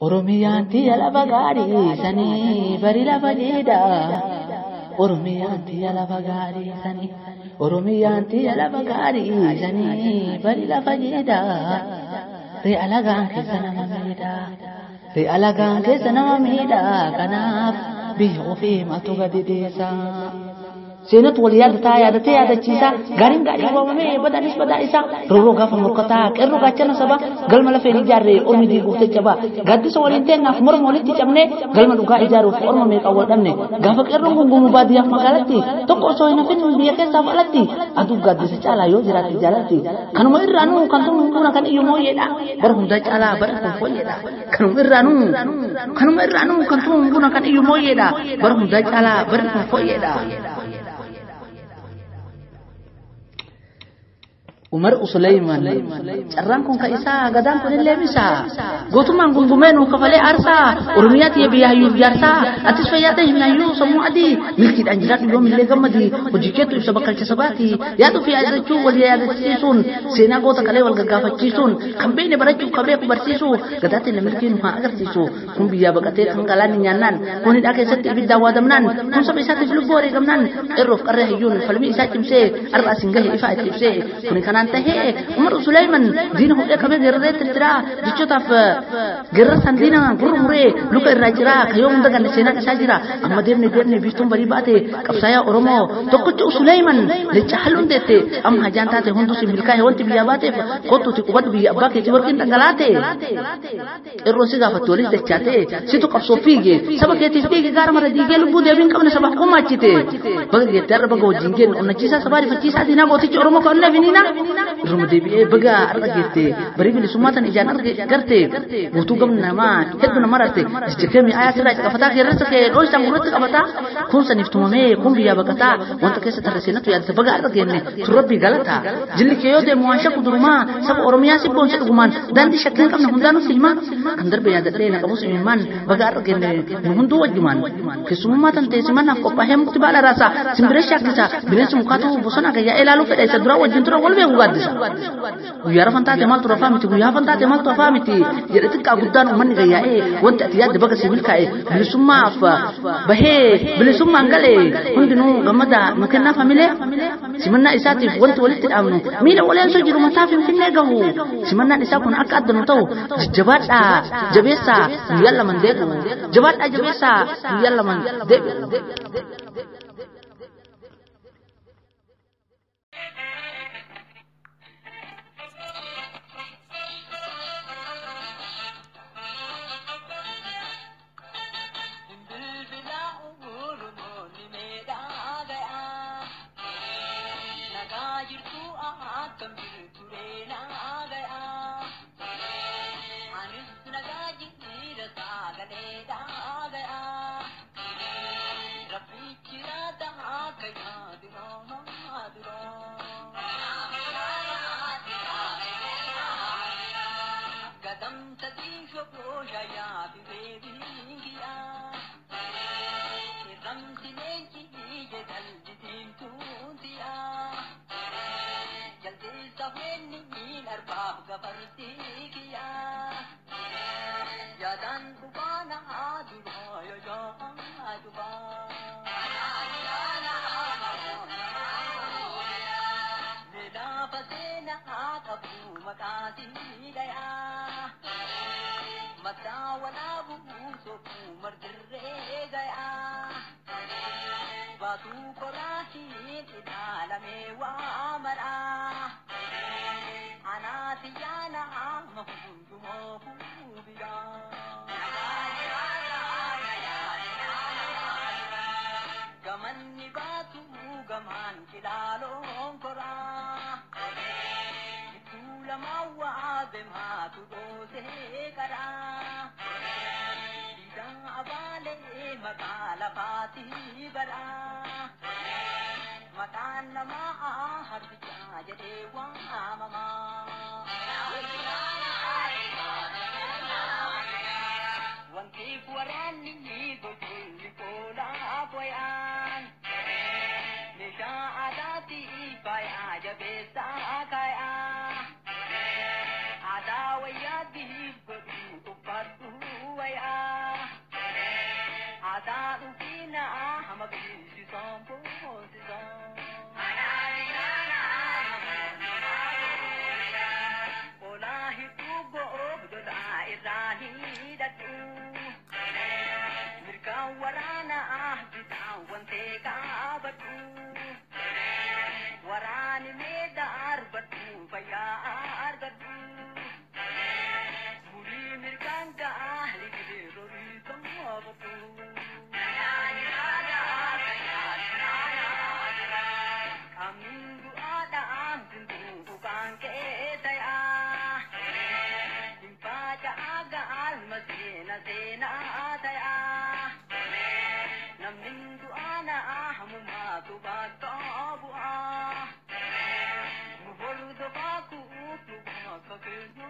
Oromiyaanti alaaba gaarii sanii bari lafa jeedhaa. Oromiyaanti alaaba gaarii sanii. Oromiyaanti alaaba gaarii sanii bari lafa jeedhaa. Re'a lagaan keessa nama miidhaa. Re'a lagaan keessa nama miidhaa. Kanaaf biyya ofii matu gadi deessaa. Seenatu wal yaadataa yaadatee yaadachiisaa gaariin gaarii waamamee badaanis badaa isaa rooroo gaafa morkataa qeerroo gaachana sabaa galma lafeen ijaarree ormi diiguuftee cabaa gaaddisa waliin teennaaf morma walitti cabnee galma dhugaa ijaaruuf orma meeqa wal dhabne gaafa qeerroon gungumu baadiyyaaf magaalatti tokko osoo hin hafin biyya keessaaf alatti aduu gaaddisa caalaa yoo jiraatti jaalatti kanuma irraanuu kan tun hunduna kan iyyuu mooyyeedha bara hundaa caalaa bara kun fooyyeedha kanuma irraanuu kan tun hunduna kan iyyuu mooyyeedha bara hundaa caalaa bara kun fooyyeedha. Umar Sulaiman carraan kun ka isaa gadaan kun illee bisa gootummaan gungumeen kafalee aarsaa Oromiyaatti biyya hayyuuf jaarsaa atis fayyaada himnayyuu sammuu adii milkiidhaan jiraatu yoom illee gammadii hojii keetu ibsa bakkalcha sabaati yaaduu fi yaadachuu wal yaadachiisuun seenaa goota kalee wal gaggaafachiisuun kan beekne barachuuf kan beeku barsiisu gadaatti na milkiin haa agarsiisu kun biyyaa baqatee kan galaanni nyaannaan kun hidhaa keessatti ibiddaa waadamnaan kun saba isaatiif lubbuu wareegamnaan qeerroof qarree hayyuun falmii isaa cimsee har'aa sin gahe ifaa itti ibsee kun kanaan tahee Umar Sulaiman diina hudhee qabee gerree tirtiraa jechotaaf gerra san diina gurmuree luka irraa jira kayoo hunda ganne seenaan isaa jira amma deemne biiftuun barii baate qabsaayaa Oromoo tokkochi Sulaiman lecha haluun deette amma hajaan taate hunduu si milkaa'e wanti biyyaa baateef kottuuti qubadhu biyya abbaa keetii warqin dhangalaate qeerroon si gaafattu waliin dachaate situ qabsoo fiige saba keetiif fiige gaara mara diigee lubbuu deebiin qabne sabaaf gumaachite baga geettee har'a baga wajjin geen onnachiisaa sabaa rifachiisaa diinaa gootichi Oromoo kan lafiniina irruma deebi'ee baga har'a geette barii bilisummaatan ijaan garte guutuu gamna namaa hedduu nama rarte jijjiirtee mi'aayaa sirraa caqafataa keerrasa kee dhoolchaan gurratti qabataa kun saniif tumamee kun biyyaa baqataa wanta keessa tarre seenatu yaadate baga har'a geenne turrabbii galata jilli kee yoo deemu waan shakku durumaa saba Oromiyaa si boonsa dhugumaan daandii shakkiin qabne hundaanuu silmaan kan darbe yaadadhee na qabus imimmaan baga har'a geenne nu hunduu wajjumaan keessumummaa tan ta'e simannaaf qophaa'ee mukti baala raasaa simbiree shaakkisa bineensi mukaatu bosona gayyaa ilaaluu fedha isa dura wajjin tura wal beeku gaaddisa guyyaa rafan taate maaltu rafaa miti guyyaa hafan taate maaltu hafaa miti jedhe xiqqaa guddaan uummanni gayyaa'ee wanti ati yaadde baga sibil kaa'e bilisummaaf bahee bilisummaan galee hundinuu gammada makennaaf hamilee simannaa isaatiif wanti walitti dhaabnu miila waleensoo jiru mataa finfinnee gahu simannaan isaa kun akka addanu ta'u jajjabaadhaa jabeessaa guyyaa laman deebi'u jabaadhaa jabeessaa guyyaa laman deebi'u. Ada wayadi سينا آتيا نمن دعانا همما تباكابوا مفرد باكو تباككنو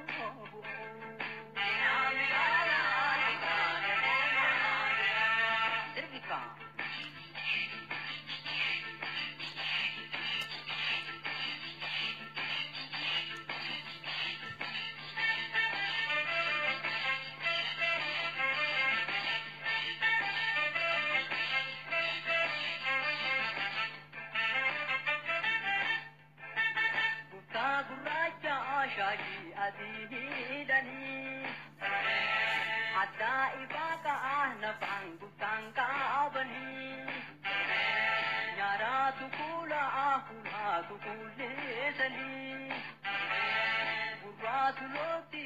Terbica Guracha shaji adihi dani Ada ibaka na pangu tangka bani Yara tukula ahula tukule sali Gura tuloti